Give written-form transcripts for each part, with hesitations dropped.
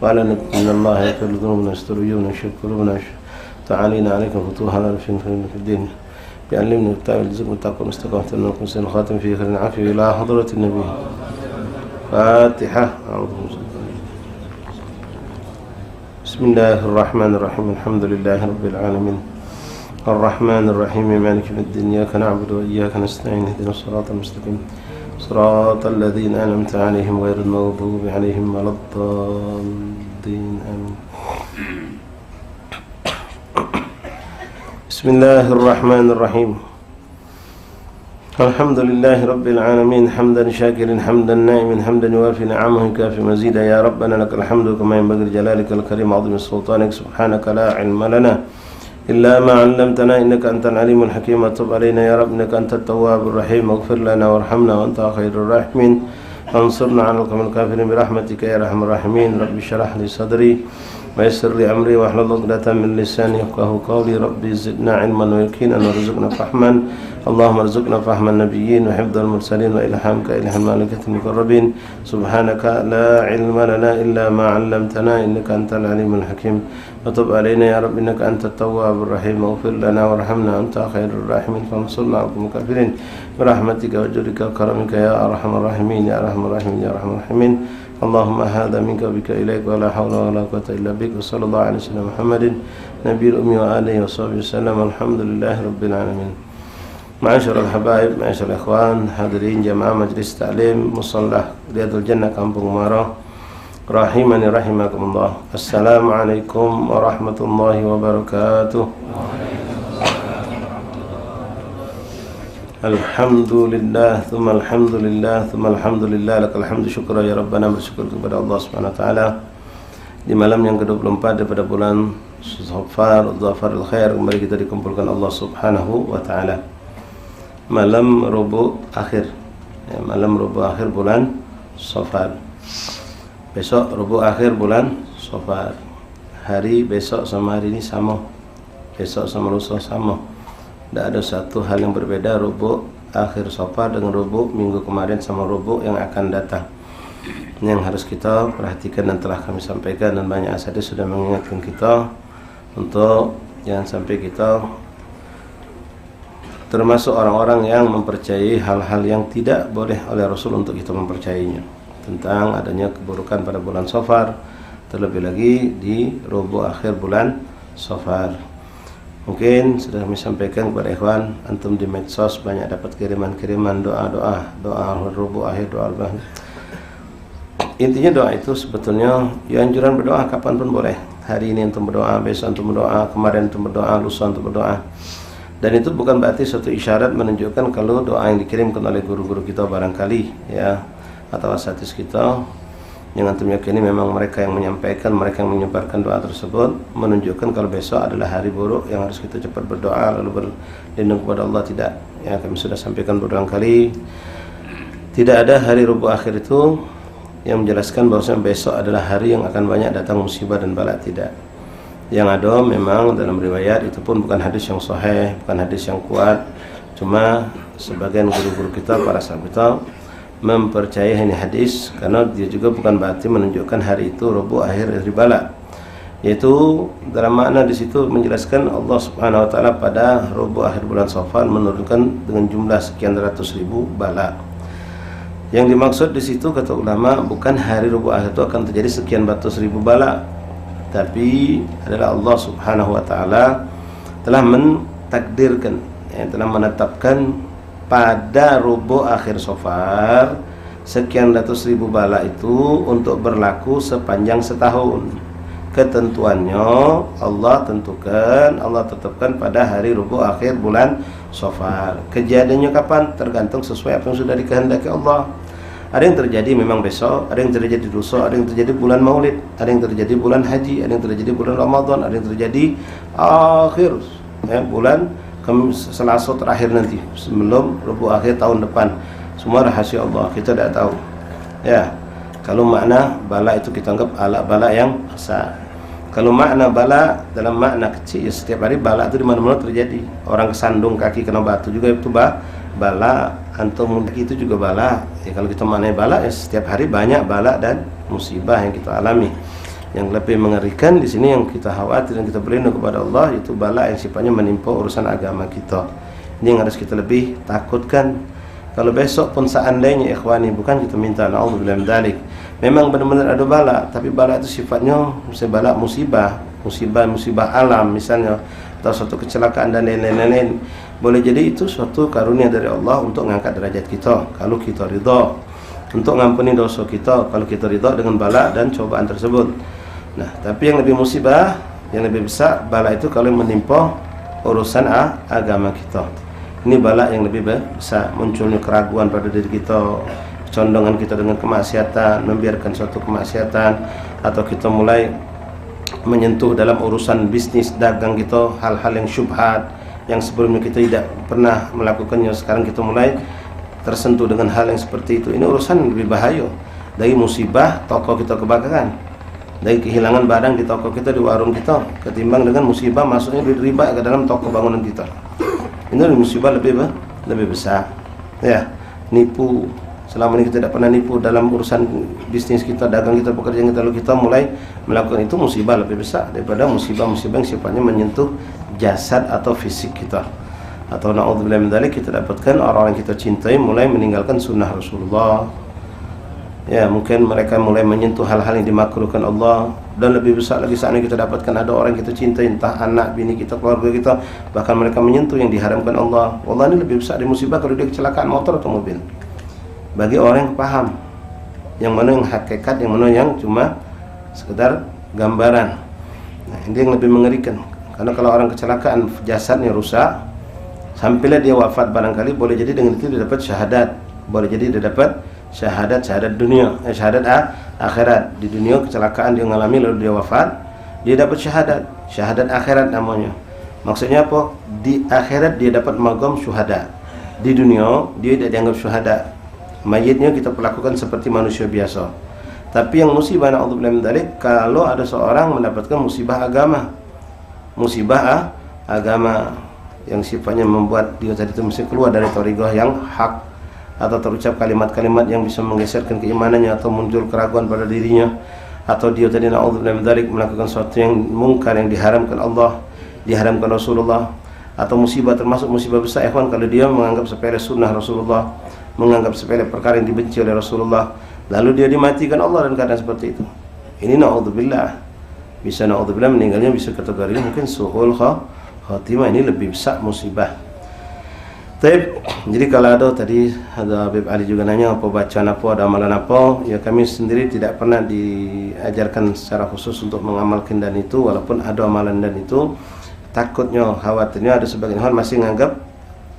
وعلى إن الله يغفر ذنوبنا ويستر عيوبنا ويشفي قلوبنا تعالينا عليكم فتوحنا في الدين بيعلمنا الكتاب والرزق والتقوى والاستقامة ونكون سن خاتم في خير العافية إلى حضرة النبي. فاتحة. بسم الله الرحمن الرحيم. الحمد لله رب العالمين الرحمن الرحيم مالك يوم الدين إياك نعبد وإياك نستعين اهدنا الصراط المستقيم صراط الذين أنعمت عليهم غير المغضوب عليهم ولا الضالين آمين. بسم الله الرحمن الرحيم. الحمد لله رب العالمين حمدا شاكرا حمدا نائما حمدا يوافي نعمه كافي مزيدا يا ربنا لك الحمد كما ينبغي لجلالك الكريم عظيم سلطانك سبحانك لا علم لنا إلا ما علمتنا إنك أنت العليم الحكيم وتب علينا يا رب إنك أنت التواب الرحيم واغفر لنا وارحمنا وأنت خير الراحمين وانصرنا على القوم الكافرين برحمتك يا أرحم الراحمين. رب اشرح لي صدري ويسر لي أمري واحلل عقدة من لساني يفقهوا قولي. ربي زدنا علما ويقينا وارزقنا فهما اللهم ارزقنا فهم النبيين وحفظ المرسلين وإلهامك إله الملائكة المقربين. سبحانك لا علم لنا إلا ما علمتنا إنك أنت العليم الحكيم وتب علينا يا رب إنك أنت التواب الرحيم واغفر لنا وارحمنا أنت خير الراحمين فانصرنا على القوم الكافرين برحمتك وجودك وكرمك يا أرحم الراحمين يا أرحم الراحمين يا أرحم الراحمين. اللهم هذا منك وبك إليك ولا حول ولا قوة إلا بك وصلى الله على سيدنا محمد نبي الأمي وآله وصحبه وسلم. الحمد لله رب العالمين. معاشر الحبايب معاشر الإخوان hadirin jamaah majlis taklim Mushallah Riyadul Jannah Kampung Marah rahimani rahimakumullah. Assalamualaikum warahmatullahi wabarakatuh. Alhamdulillah thumma alhamdulillah thumma alhamdulillah lakal hamdu syukra ya Rabbana. Bersyukur kepada Allah Subhanahu wa taala di malam yang ke-24 daripada bulan Safar Dhafarul Khair kembali kita dikumpulkan Allah Subhanahu wa taala malam Rabu akhir ya, malam Rabu akhir bulan Safar. Besok Rabu akhir bulan Safar. Hari besok sama hari ini sama. Besok sama lusa sama. Tidak ada satu hal yang berbeda Rabu akhir Safar dengan Rabu minggu kemarin sama Rabu yang akan datang. Ini yang harus kita perhatikan dan telah kami sampaikan, dan banyak asatidz sudah mengingatkan kita untuk jangan sampai kita termasuk orang-orang yang mempercayai hal-hal yang tidak boleh oleh Rasul untuk kita mempercayainya, tentang adanya keburukan pada bulan Safar, terlebih lagi di Rabu akhir bulan Safar. Mungkin sudah kami sampaikan kepada ikhwan antum di medsos banyak dapat kiriman-kiriman doa Rabu akhir doa. Intinya doa itu sebetulnya ya anjuran berdoa kapanpun boleh. Hari ini antum berdoa, besok antum berdoa, kemarin antum berdoa, lusa antum berdoa. Dan itu bukan berarti suatu isyarat menunjukkan kalau doa yang dikirimkan oleh guru-guru kita barangkali ya atau asatidz kita yang antum yakini memang mereka yang menyampaikan, mereka yang menyebarkan doa tersebut menunjukkan kalau besok adalah hari buruk yang harus kita cepat berdoa lalu berlindung kepada Allah. Tidak ya, kami sudah sampaikan berulang kali tidak ada hari Rabu akhir itu yang menjelaskan bahwasanya besok adalah hari yang akan banyak datang musibah dan bala. Tidak. Yang ada memang dalam riwayat itu pun bukan hadis yang sahih, bukan hadis yang kuat, cuma sebagian guru-guru kita, para sahabat kita mempercayai ini hadis karena dia juga bukan berarti menunjukkan hari itu Rabu akhir dari bala, yaitu dalam makna di situ menjelaskan Allah Subhanahu wa taala pada Rabu akhir bulan Safar menurunkan dengan jumlah sekian ratus ribu bala. Yang dimaksud di situ kata ulama bukan hari Rabu akhir itu akan terjadi sekian ratus ribu bala, tapi adalah Allah Subhanahu wa taala telah mentakdirkan telah menetapkan pada Rabu akhir Safar sekian ratus ribu bala itu untuk berlaku sepanjang setahun. Ketentuannya Allah tentukan, Allah tetapkan pada hari Rabu akhir bulan Safar. Kejadiannya kapan? Tergantung sesuai apa yang sudah dikehendaki Allah. Ada yang terjadi memang besok, ada yang terjadi lusa, ada yang terjadi bulan Maulid, ada yang terjadi bulan Haji, ada yang terjadi bulan Ramadan, ada yang terjadi akhir bulan Selasa terakhir nanti sebelum Rabu akhir tahun depan. Semua rahasia Allah, kita tidak tahu. Ya, kalau makna bala itu kita anggap bala yang besar. Kalau makna bala dalam makna kecil, ya setiap hari bala itu di mana-mana terjadi. Orang kesandung kaki kena batu juga itu bala, antum kaki itu juga bala. Ya kalau kita maknai bala, ya setiap hari banyak bala dan musibah yang kita alami. Yang lebih mengerikan di sini yang kita khawatir dan kita berlindung kepada Allah itu bala yang sifatnya menimpa urusan agama kita. Ini yang harus kita lebih takutkan. Kalau besok pun seandainya ikhwani, bukan kita minta naudzubillah min dzalik, memang benar-benar ada bala, tapi bala itu sifatnya bala musibah alam misalnya, atau suatu kecelakaan dan lain-lain. Boleh jadi itu suatu karunia dari Allah untuk mengangkat derajat kita kalau kita ridha, untuk ngampuni dosa kita kalau kita ridha dengan bala dan cobaan tersebut. Nah, tapi yang lebih musibah, yang lebih besar bala itu kalau menimpa urusan agama kita. Ini bala yang lebih besar, munculnya keraguan pada diri kita, condongan kita dengan kemaksiatan, membiarkan suatu kemaksiatan, atau kita mulai menyentuh dalam urusan bisnis dagang kita hal-hal yang syubhat yang sebelumnya kita tidak pernah melakukannya, sekarang kita mulai tersentuh dengan hal yang seperti itu. Ini urusan lebih bahaya dari musibah toko kita kebakaran, dari kehilangan barang di toko kita, di warung kita, ketimbang dengan musibah masuknya duit riba ke dalam toko bangunan kita. Ini musibah lebih besar. Ya, nipu. Selama ini kita tidak pernah nipu dalam urusan bisnis kita, dagang kita, pekerjaan kita, lalu kita mulai melakukan itu, musibah lebih besar daripada musibah-musibah yang sifatnya menyentuh jasad atau fisik kita. Atau naudzubillah min dzalik, kita dapatkan orang-orang yang kita cintai mulai meninggalkan sunnah Rasulullah. Ya, mungkin mereka mulai menyentuh hal-hal yang dimakruhkan Allah. Dan lebih besar lagi saat ini kita dapatkan ada orang yang kita cintai, entah anak, bini kita, keluarga kita, bahkan mereka menyentuh yang diharamkan Allah. Allah, ini lebih besar di musibah kalau dia kecelakaan motor atau mobil. Bagi orang yang paham yang mana yang hakikat, yang mana yang cuma sekedar gambaran. Nah, ini yang lebih mengerikan. Karena kalau orang kecelakaan jasadnya rusak, sampailah dia wafat barangkali, boleh jadi dengan itu dia dapat syahadat, boleh jadi dia dapat syahadat dunia, syahadat akhirat. Di dunia kecelakaan dia mengalami lalu dia wafat, dia dapat syahadat akhirat namanya. Maksudnya apa? Di akhirat dia dapat maqam syuhada. Di dunia dia tidak dianggap syuhada. Mayitnya kita perlakukan seperti manusia biasa. Tapi yang musibah naudzubillah min dzalik, kalau ada seorang mendapatkan musibah agama yang sifatnya membuat dia tadi itu mesti keluar dari thariqah yang hak, atau terucap kalimat-kalimat yang bisa menggeserkan keimanannya, atau muncul keraguan pada dirinya, atau dia tadi naudzubillah min dzalik melakukan sesuatu yang mungkar yang diharamkan Allah, diharamkan Rasulullah, atau musibah termasuk musibah besar ikhwan kalau dia menganggap sepele sunnah Rasulullah, menganggap sepele perkara yang dibenci oleh Rasulullah, lalu dia dimatikan Allah dan keadaan seperti itu. Ini naudzubillah, bisa naudzubillah meninggalnya bisa kategori mungkin su'ul khatimah, ini lebih besar musibah. Jadi kalau ada tadi ada Habib Ali juga nanya apa bacaan apa, ada amalan apa, ya kami sendiri tidak pernah diajarkan secara khusus untuk mengamalkan dan itu, walaupun ada amalan dan itu, takutnya khawatirnya ada sebagian orang masih menganggap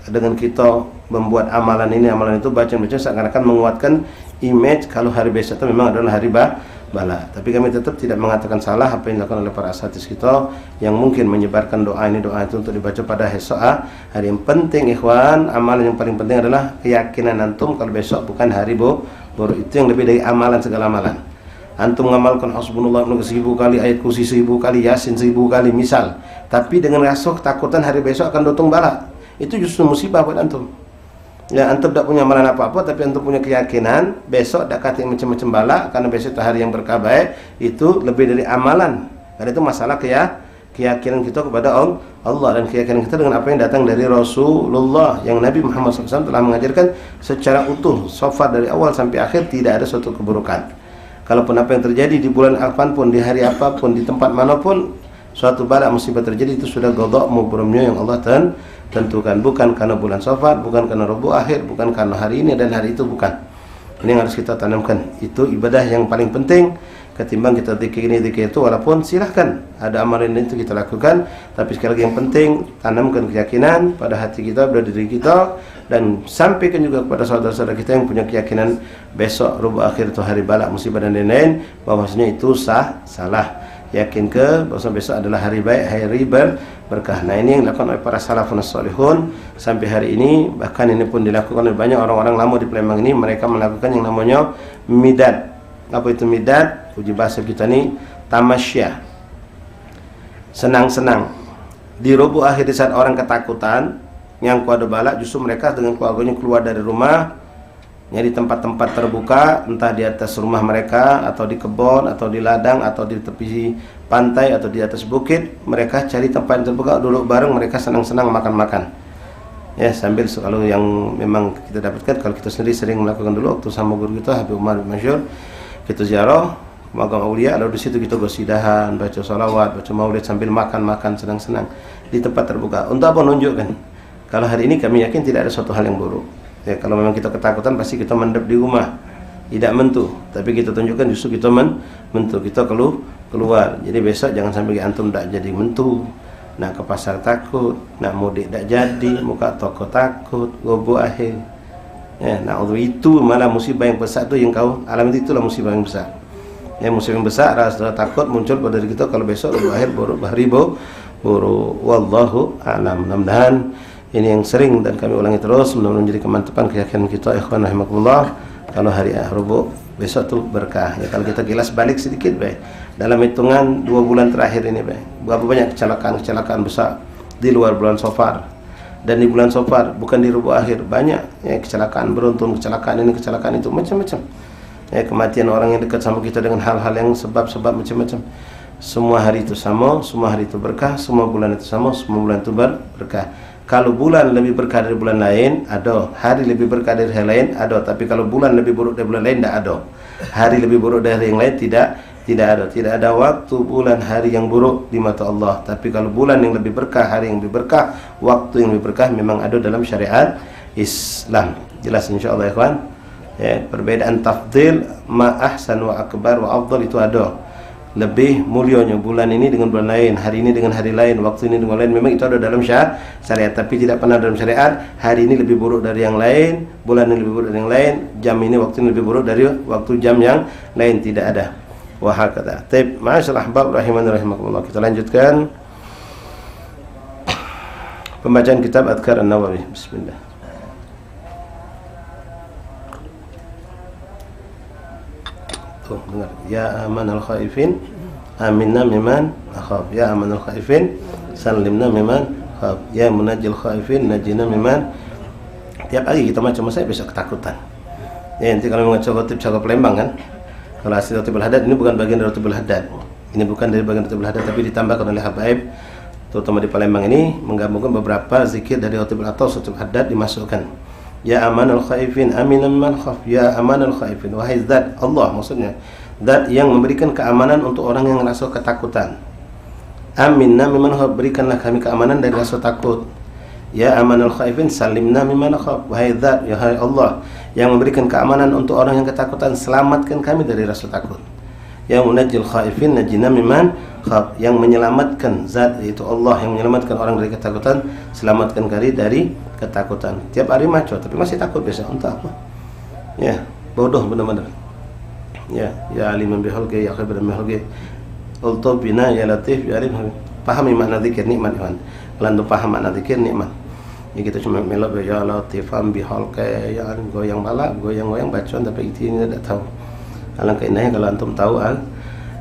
dengan kita membuat amalan ini amalan itu, bacaan seakan-akan menguatkan image kalau hari besok itu memang adalah hari bala. Tapi kami tetap tidak mengatakan salah apa yang dilakukan oleh para asatidz kita yang mungkin menyebarkan doa itu untuk dibaca pada esok hari. Yang penting ikhwan, amalan yang paling penting adalah keyakinan antum kalau besok bukan hari baru, itu yang lebih dari amalan, segala amalan. Antum mengamalkan hasbunallah 1000 kali, ayat kursi 1000 kali, yasin 1000 kali misal, tapi dengan rasa ketakutan hari besok akan datang bala, itu justru musibah buat antum. Ya, antum tidak punya amalan apa-apa, tapi antum punya keyakinan besok tidak kata macam-macam bala, karena besok itu hari yang berkah baik, itu lebih dari amalan. Karena itu masalah keyakinan kita kepada Allah, dan keyakinan kita dengan apa yang datang dari Rasulullah, yang Nabi Muhammad SAW telah mengajarkan secara utuh, sofat dari awal sampai akhir, tidak ada suatu keburukan. Kalaupun apa yang terjadi di bulan apapun, di hari apapun, di tempat manapun, suatu bala musibah terjadi, itu sudah qada mubrumnya yang Allah tentukan, bukan karena bulan Safar, bukan karena Rabu akhir, bukan karena hari ini dan hari itu, bukan. Ini yang harus kita tanamkan. Itu ibadah yang paling penting ketimbang kita zikir ini zikir itu, walaupun silahkan ada amalan itu kita lakukan, tapi sekali lagi yang penting tanamkan keyakinan pada hati kita, pada diri kita, dan sampaikan juga kepada saudara-saudara kita yang punya keyakinan besok Rabu akhir atau hari bala musibah dan lain-lain, bahwasanya itu salah. Yakin ke bahwa besok adalah hari baik, hari berkah. Nah, ini yang dilakukan oleh para salafun salihun sampai hari ini. Bahkan ini pun dilakukan oleh banyak orang-orang lama di Palembang ini. Mereka melakukan yang namanya midad. Apa itu midad? Uji bahasa kita ini tamasya, senang-senang. Di Rabu akhir di saat orang ketakutan, yang ada bala, justru mereka dengan keluarganya keluar dari rumah, Jadi tempat-tempat terbuka, entah di atas rumah mereka, atau di kebun, atau di ladang, atau di tepi pantai, atau di atas bukit, mereka cari tempat yang terbuka, duduk bareng, mereka senang-senang makan-makan. Ya, sambil kalau yang memang kita dapatkan, kalau kita sendiri sering melakukan dulu waktu sama guru kita Habib Umar bin Masyur, kita ziarah makam aulia, lalu di situ kita gosidahan, baca salawat, baca maulid sambil makan-makan senang-senang di tempat terbuka. Untuk apa menunjukkan? Kalau hari ini kami yakin tidak ada suatu hal yang buruk. Ya, kalau memang kita ketakutan pasti kita mendap di rumah, tidak mentu. Tapi kita tunjukkan justru kita mentu, kita keluar. Jadi besok jangan sampai antum tak jadi mentu. Nak ke pasar takut, nak mudik tak jadi, muka toko takut, gobo akhir. Ya, nah itu malah musibah yang besar tu yang kau alami, itulah musibah yang besar. Ya, musibah yang besar rasa takut muncul pada diri kita kalau besok akhir buruk wallahu a'lam. Mudah-mudahan ini yang sering dan kami ulangi terus menjadi kemantapan keyakinan kita ikhwan rahimakumullah. Kalau hari Rabu besok tu berkah. Ya, kalau kita kilas balik sedikit baik. Dalam hitungan 2 bulan terakhir ini baik, berapa banyak kecelakaan besar di luar bulan Safar. Dan di bulan Safar, bukan di Rabu akhir, banyak ya, kecelakaan beruntun, kecelakaan ini, kecelakaan itu, macam-macam. Ya, kematian orang yang dekat sama kita dengan hal-hal yang sebab-sebab macam-macam. Semua hari itu sama, semua hari itu berkah, semua bulan itu sama, semua bulan itu berkah. Kalau bulan lebih berkah dari bulan lain, ada. Hari lebih berkah dari hari lain, ada. Tapi kalau bulan lebih buruk dari bulan lain, tidak ada. Hari lebih buruk dari yang lain, tidak ada. Tidak ada waktu, bulan, hari yang buruk di mata Allah. Tapi kalau bulan yang lebih berkah, hari yang lebih berkah, waktu yang lebih berkah, memang ada dalam syariat Islam. Jelas insyaAllah ikhwan. Ya, perbedaan tafdil, ma ahsan wa akbar wa afdal itu ada. Lebih mulianya bulan ini dengan bulan lain, hari ini dengan hari lain, waktu ini dengan lain, memang itu ada dalam syariat. Tapi tidak pernah dalam syariat hari ini lebih buruk dari yang lain, bulan ini lebih buruk dari yang lain, jam ini waktu ini lebih buruk dari waktu jam yang lain, tidak ada. Wahakata. Taib, ma'asyarul ahbab rahimani rahimakumullah. Kita lanjutkan pembacaan kitab Adhkar An-Nawawi. Bismillah. Tuh, dengar. Ya amanal khaifin, aminna miman akhaf. Ya amanal khaifin, salimna miman khaf. Ya munajjil khaifin, najina miman. Tiap hari kita macam saya besok ketakutan. Ya, nanti kalau mengacu khotib cakap Palembang kan. Kalau asli Rotibul Haddad, ini bukan bagian dari Rotibul Haddad. Ini bukan dari bagian Rotibul Haddad, tapi ditambahkan oleh Habaib, terutama di Palembang ini, menggabungkan beberapa zikir dari Rotibul atau Rotibul Haddad dimasukkan. Ya amanul khaifin, aminan man khaf. Ya amanul khaifin, wahai zat Allah, maksudnya zat yang memberikan keamanan untuk orang yang rasa ketakutan. Aminna mimman khaf, berikanlah kami keamanan dari rasa takut. Ya amanul khaifin, salimna mimman khaf. Wahai zat, ya Allah yang memberikan keamanan untuk orang yang ketakutan, selamatkan kami dari rasa takut. Yang munajjil khaifin, najina mimman khaf, yang menyelamatkan zat, yaitu Allah yang menyelamatkan orang dari ketakutan, selamatkan kami dari ketakutan. Tiap hari maco tapi masih takut biasa. Untuk apa? Ya, bodoh benar-benar. Ya aliman bihalqi, ya khabiran bihalqi. Ultu bina ya latif ya alim. Pahami makna zikir nikmat iman. Kalau antum paham makna zikir nikmat. Ya kita cuma melok ya latifam bihalqi, ya goyang balak, goyang-goyang bacaan tapi intinya tidak tahu. Alangkah indahnya kalau antum tahu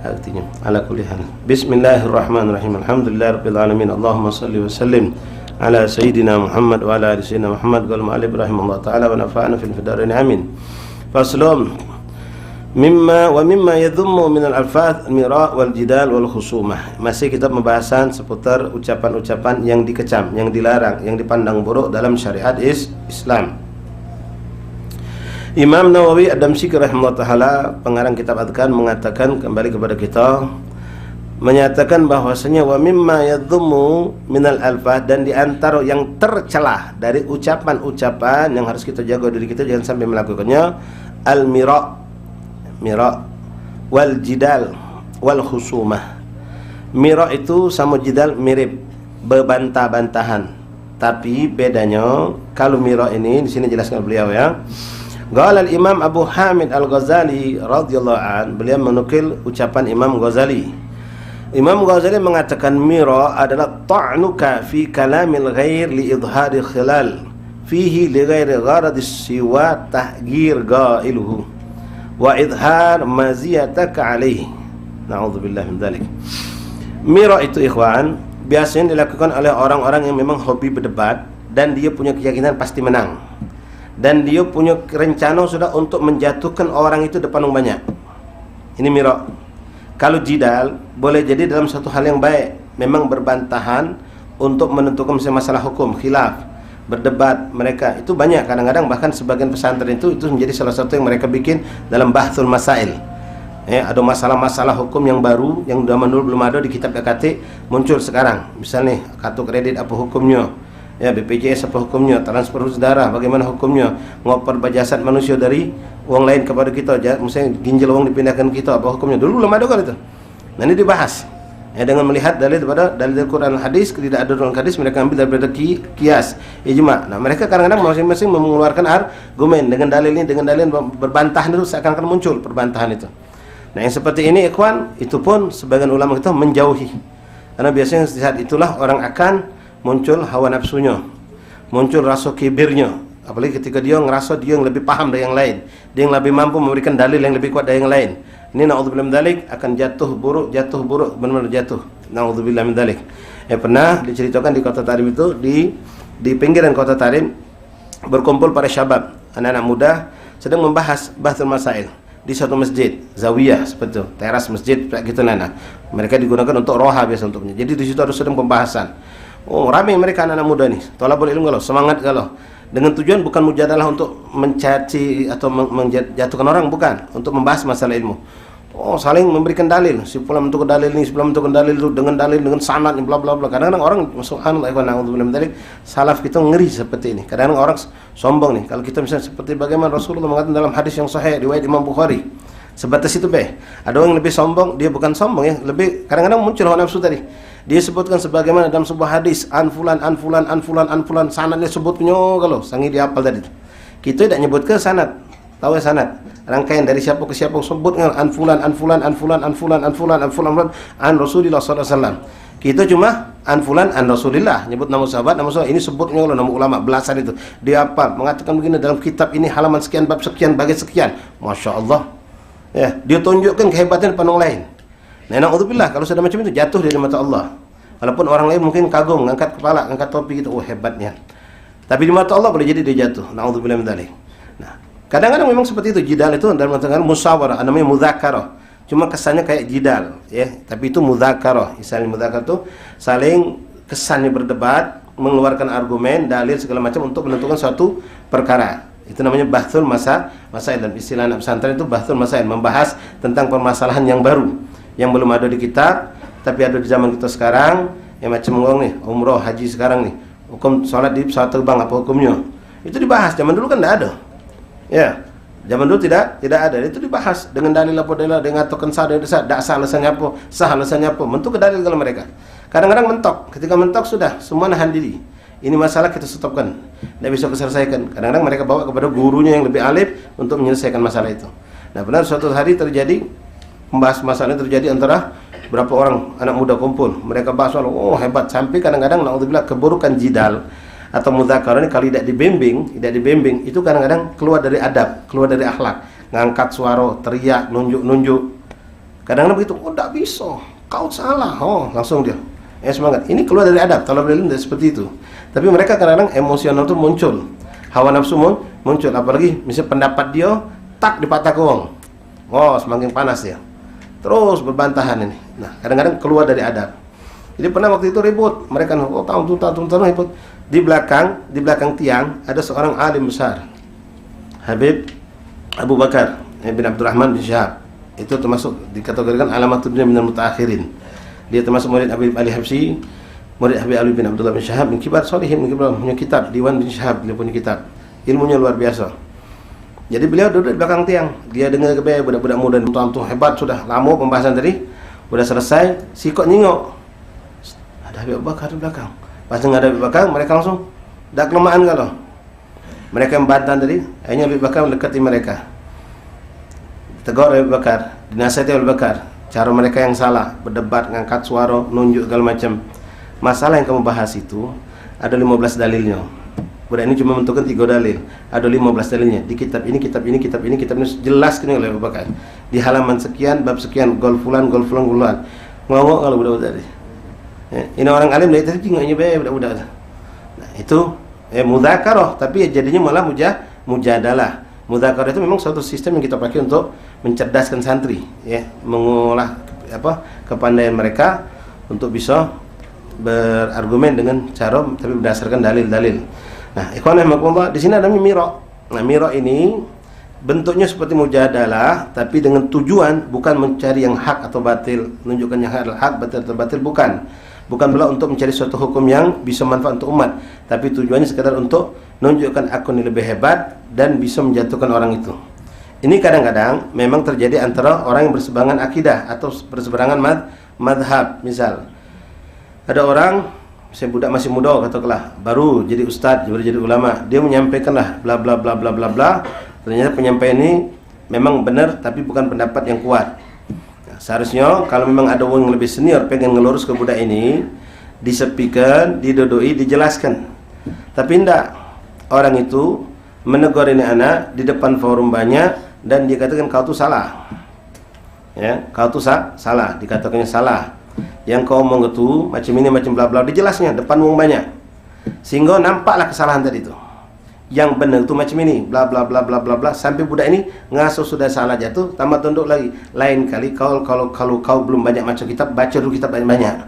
artinya. Ala kulli hal. Bismillahirrahmanirrahim. Alhamdulillahirabbil alamin. Allahumma shalli wa sallim ala sayyidina Muhammad wa ala ali sayyidina Muhammad wa ala ali Ibrahim Allah taala wa nafa'ana fil fidarin amin. Faslun mimma yadhummu min al-alfaz al-mira' wal jidal wal khusumah. Masih kita pembahasan seputar ucapan-ucapan yang dikecam, yang dilarang, yang dipandang buruk dalam syariat Islam. Imam Nawawi Ad-Damsyiki rahimahullah taala, pengarang kitab Adhkar, mengatakan kembali kepada kita, menyatakan bahwasanya wa mimma yadhummu minal alfaz, dan diantara yang tercelah dari ucapan-ucapan yang harus kita jaga diri kita jangan sampai melakukannya, al-mira' wal jidal wal khusumah. Mira' itu sama jidal mirip, berbantah-bantahan, tapi bedanya kalau mira' ini di sini jelaskan beliau ya. Qala al-Imam Abu Hamid Al-Ghazali radhiyallahu an, beliau menukil ucapan Imam Ghazali. Imam Ghazali mengatakan mira adalah ta'nuka fi kalamil ghair li idhari khilal fihi li ghairi gharadis siwa tahgir qailuhu wa idhar maziyataka alaihi. Na'udzubillah min dzalik. Mira itu ikhwan biasanya dilakukan oleh orang-orang yang memang hobi berdebat dan dia punya keyakinan pasti menang. dan dia punya rencana sudah untuk menjatuhkan orang itu depan orang banyak. Ini mira. Kalau jidal boleh jadi dalam satu hal yang baik, memang berbantahan untuk menentukan masalah hukum, khilaf, berdebat mereka itu banyak. Kadang-kadang bahkan sebagian pesantren itu menjadi salah satu yang mereka bikin dalam bahthul masail. Ada masalah-masalah hukum yang baru yang zaman dulu belum ada di kitab DKT, muncul sekarang. Misalnya kartu kredit apa hukumnya, BPJS apa hukumnya, transfer darah bagaimana hukumnya, ngoper jasad manusia dari uang lain kepada kita, misalnya ginjal uang dipindahkan kita apa hukumnya. Dulu belum ada kan itu. Nah ini dibahas dengan melihat dalil daripada dalil Quran hadis. Tidak ada dalam hadis, mereka ambil daripada kias ijma. Nah mereka kadang-kadang masing-masing mengeluarkan argumen dengan dalil ini, dengan dalil berbantah dulu, seakan-akan muncul perbantahan itu. Nah yang seperti ini ikhwan, itu pun sebagian ulama kita menjauhi, karena biasanya saat itulah orang akan muncul hawa nafsunya, muncul rasa kibirnya. Apalagi ketika dia ngerasa dia yang lebih paham dari yang lain, dia yang lebih mampu memberikan dalil yang lebih kuat dari yang lain. Ini na'udzubillah min dzalik, akan jatuh buruk, benar-benar jatuh. Na'udzubillah min dzalik. Pernah diceritakan di kota Tarim itu, di pinggiran kota Tarim berkumpul para syabab, anak-anak muda sedang membahas bahthul masail di satu masjid, zawiyah seperti itu, teras masjid gitu nana. Mereka digunakan untuk roha biasa untuknya. Jadi di situ ada sedang pembahasan. Oh, ramai mereka anak-anak muda nih. Thalabul ilmu galau, semangat galau. Dengan tujuan bukan mujadalah untuk mencaci atau menjatuhkan orang, bukan, untuk membahas masalah ilmu. Oh, saling memberikan dalil. Si fulan menentukan dalil ini, si fulan menentukan dalil itu dengan sanad bla bla bla. Kadang-kadang orang subhanallah salaf kita ngeri seperti ini. Kadang-kadang orang sombong nih. Kalau kita misalnya seperti bagaimana Rasulullah mengatakan dalam hadis yang sahih riwayat Imam Bukhari. Sebatas itu Ada orang yang lebih sombong, dia bukan sombong ya, lebih kadang-kadang muncul hawa nafsu tadi. Dia sebutkan sebagaimana dalam sebuah hadis, an fulan, sanadnya sebutnya kalau sangi dia hafal tadi. Kita tidak nyebut ke sanad. Tahu ya sanad? Rangkaian dari siapa ke siapa sebut an fulan an Rasulullah sallallahu alaihi wasallam. Kita cuma an fulan an Rasulillah, nyebut nama sahabat, nama sahabat. Ini sebutnya kalau nama ulama belasan itu. Dia hafal, mengatakan begini dalam kitab ini halaman sekian, bab sekian, bagian sekian. Masya Allah. Ya, dia tunjukkan kehebatan depan orang lain. Nah, na'udzubillah, kalau sudah macam itu jatuh dari mata Allah. Walaupun orang lain mungkin kagum, ngangkat kepala, ngangkat topi gitu, oh hebatnya. Tapi di mata Allah boleh jadi dia jatuh. Na'udzubillah min dzalik. Nah, kadang-kadang memang seperti itu. Jidal itu dalam mengatakan musyawarah, namanya mudzakarah. Cuma kesannya kayak jidal, ya. Tapi itu mudzakarah. Misalnya mudzakarah itu saling kesannya berdebat, mengeluarkan argumen, dalil segala macam untuk menentukan suatu perkara. Itu namanya bahthul masail. Dan istilah anak pesantren itu bahthul masail, membahas tentang permasalahan yang baru, yang belum ada di kitab, tapi ada di zaman kita sekarang. Yang macam uang nih, umroh, haji sekarang nih, hukum sholat di pesawat terbang apa hukumnya, itu dibahas. Zaman dulu kan tidak ada, ya. Zaman dulu tidak ada. Itu dibahas dengan dalil apa dalil, dengan token sah dan tidak sah alasannya apa, sah alasannya apa, mentok ke dalil kalau mereka. Kadang-kadang mentok. Ketika mentok sudah semua nahan diri. Ini masalah kita stopkan, tidak bisa diselesaikan. Kadang-kadang mereka bawa kepada gurunya yang lebih alim untuk menyelesaikan masalah itu. Nah, benar suatu hari terjadi membahas masalah ini, terjadi antara berapa orang anak muda kumpul. Mereka bahas soal, oh hebat, sampai kadang-kadang na'udzubillah keburukan jidal atau mudzakarah ini kalau tidak dibimbing, itu kadang-kadang keluar dari adab, keluar dari akhlak, ngangkat suara, teriak, nunjuk. Kadang-kadang begitu, oh tidak bisa, kau salah, oh langsung dia, semangat. Ini keluar dari adab, kalau belum seperti itu. Tapi mereka kadang-kadang emosional itu muncul, hawa nafsu muncul, apalagi misalnya pendapat dia tak dipatah ke wong, oh semakin panas ya, terus berbantahan ini. Nah, kadang-kadang keluar dari adab. Jadi pernah waktu itu ribut, mereka tahun ribut. Di belakang tiang ada seorang alim besar, Habib Abu Bakar bin Abdurrahman bin Syahab. Itu termasuk dikategorikan alamatul dunya minal mutaakhirin. Dia termasuk murid Habib Ali Habsyi, murid Habib Ali bin Abdullah bin Syahab bin kibar sholihin, punya kitab Diwan bin Syahab, dia punya kitab. Ilmunya luar biasa. Jadi beliau duduk di belakang tiang, dia dengar kebaya budak-budak muda tuan-tuan hebat, sudah lama pembahasan tadi, sudah selesai, sikok nyingok. Ada Habib Abu Bakar di belakang. Pas dengar ada Habib Bakar, mereka langsung dah kelemahan kalau. Mereka yang bantah tadi, akhirnya Habib Bakar mendekati mereka. Tegur Habib Bakar, dinasihati Habib Bakar, cara mereka yang salah, berdebat, ngangkat suara, nunjuk segala macam. Masalah yang kamu bahas itu ada 15 dalilnya. Budak ini cuma menentukan 3 dalil, ada 15 dalilnya. Di kitab ini jelas kini oleh Habib Bakar. Di halaman sekian, bab sekian, gol fulan. Ngomong kalau budak-budak tadi. Ini orang alim dari tadi nggak nyebut budak-budak. Nah, itu mudzakarah, tapi jadinya malah mujadalah. Mudzakarah itu memang suatu sistem yang kita pakai untuk mencerdaskan santri, ya, mengolah kepandaian mereka untuk bisa berargumen dengan cara tapi berdasarkan dalil-dalil. Nah, ikhwan rahimakumullah, di sini ada miro. Nah, miro ini bentuknya seperti mujadalah, tapi dengan tujuan bukan mencari yang hak atau batil, menunjukkan yang hak, batil atau batil, bukan. Bukan pula untuk mencari suatu hukum yang bisa manfaat untuk umat, tapi tujuannya sekadar untuk menunjukkan aku ini lebih hebat dan bisa menjatuhkan orang itu. Ini kadang-kadang memang terjadi antara orang yang berseberangan akidah atau berseberangan madhab. Misal, ada orang, misalnya budak masih muda katakanlah, baru jadi ustadz, baru jadi ulama, dia menyampaikanlah bla bla bla bla bla bla. Ternyata penyampaian ini memang benar, tapi bukan pendapat yang kuat. Nah, seharusnya kalau memang ada orang yang lebih senior pengen ngelurus ke budak ini, disepikan, didodoi, dijelaskan. Tapi tidak, orang itu menegur ini anak di depan forum banyak dan dia katakan kau tuh salah. Ya, kau tuh salah, dikatakannya salah. Yang kau omong itu macam ini macam bla bla, dijelasnya depan orang banyak. Sehingga nampaklah kesalahan tadi itu. Yang benar itu macam ini, bla bla bla bla bla bla, sampai budak ini ngasuh sudah salah jatuh, tambah tunduk lagi. Lain kali kalau kau belum banyak baca kitab, baca dulu kitab banyak-banyak.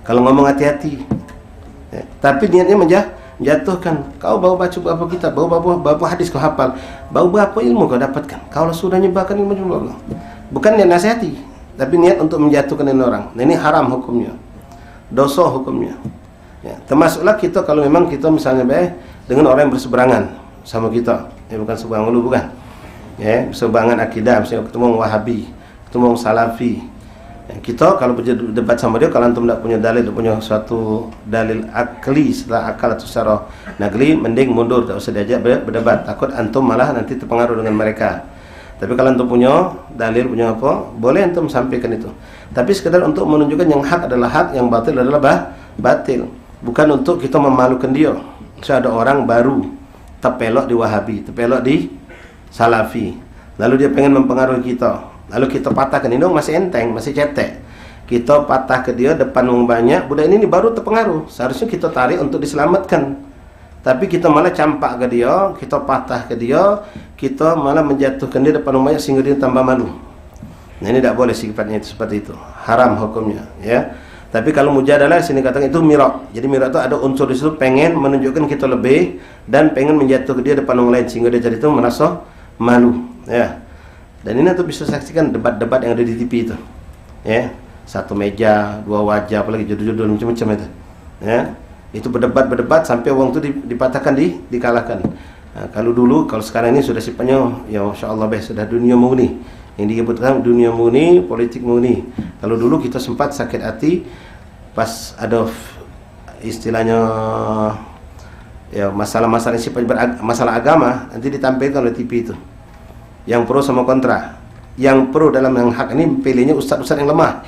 Kalau ngomong hati-hati. Ya, tapi niatnya menjatuhkan. Kau bawa baca berapa kitab, bawa berapa hadis kau hafal, bawa berapa ilmu kau dapatkan. Kalau sudah nyebarkan ilmu juga, bukan niat nasihati, tapi niat untuk menjatuhkan orang. Nah, ini haram hukumnya, dosa hukumnya. Ya, termasuklah kita kalau memang kita misalnya dengan orang yang berseberangan sama kita, ya, bukan seberangan dulu, bukan, ya, berseberangan akidah, misalnya ketemu orang Wahabi, ketemu orang Salafi, ya, kita kalau berdebat sama dia, kalau antum tidak punya dalil, tidak punya suatu dalil akli setelah akal atau secara nagli, mending mundur, tidak usah diajak berdebat, takut antum malah nanti terpengaruh dengan mereka. Tapi kalau antum punya dalil, punya apa, boleh antum sampaikan itu. Tapi sekedar untuk menunjukkan yang hak adalah hak, yang batil adalah batil. Bukan untuk kita memalukan dia. Misalnya ada orang baru terpelok di Wahabi, terpelok di Salafi, lalu dia pengen mempengaruhi kita, lalu kita patahkan. Ini masih enteng, masih cetek, kita patah ke dia depan orang banyak. Budak ini baru terpengaruh, seharusnya kita tarik untuk diselamatkan, tapi kita malah campak ke dia, kita patah ke dia, kita malah menjatuhkan dia depan orang banyak sehingga dia tambah malu. Nah, ini tidak boleh sifatnya itu seperti itu, haram hukumnya, ya. Tapi kalau mujadalah sini katakan itu miraq. Jadi miraq itu ada unsur di situ pengen menunjukkan kita lebih dan pengen menjatuhkan dia depan orang lain sehingga dia jadi itu merasa malu, ya. Dan ini tuh bisa saksikan debat-debat yang ada di TV itu, ya. Satu meja, dua wajah, apalagi judul-judul macam-macam itu, ya. Itu berdebat sampai orang itu dipatahkan, dikalahkan. Nah, kalau sekarang ini sudah sifatnya ya masyaallah sudah dunia murni. Yang disebutkan dunia murni, politik murni. Kalau dulu kita sempat sakit hati pas ada istilahnya ya masalah-masalah masalah agama, nanti ditampilkan oleh TV itu. Yang pro sama kontra. Yang pro dalam yang hak ini pilihnya ustaz-ustaz yang lemah.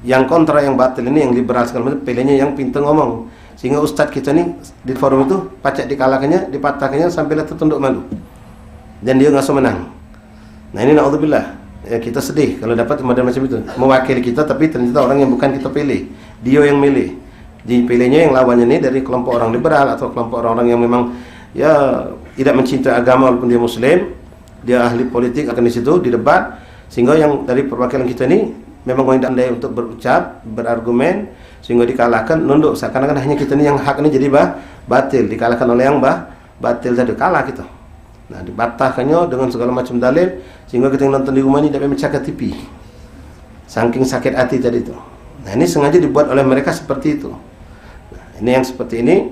Yang kontra yang batil ini yang liberal segala macam pilihnya yang pintar ngomong. Sehingga ustaz kita ini di forum itu pacak dikalahkannya, dipatahkannya sampai tertunduk malu. Dan dia nggak menang. Nah, ini naudzubillah. Ya, kita sedih kalau dapat model macam itu, mewakili kita tapi ternyata orang yang bukan kita pilih, dia yang milih. Dipilihnya yang lawannya ini dari kelompok orang liberal atau kelompok orang-orang yang memang ya tidak mencintai agama walaupun dia muslim, dia ahli politik akan di situ didebat, sehingga yang dari perwakilan kita ini memang orang tidak pandai untuk berucap, berargumen, sehingga dikalahkan, nunduk seakan-akan hanya kita ini yang hak ini jadi batil, dikalahkan oleh yang batil tadi, kalah kita. Nah, dibatahkannya dengan segala macam dalil sehingga kita yang nonton di rumah ini tidak bisa ke TV. Saking sakit hati tadi itu. Nah, ini sengaja dibuat oleh mereka seperti itu. Nah, ini yang seperti ini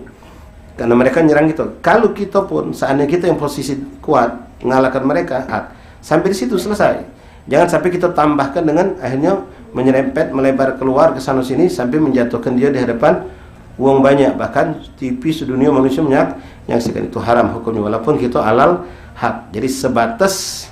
karena mereka nyerang kita. Kalau kita pun seandainya kita yang posisi kuat mengalahkan mereka, sampai di situ selesai. Jangan sampai kita tambahkan dengan akhirnya menyerempet, melebar keluar ke sana sini sampai menjatuhkan dia di hadapan uang banyak, bahkan TV sedunia manusia menyaksikan. Itu haram hukumnya walaupun kita halal hak. Jadi sebatas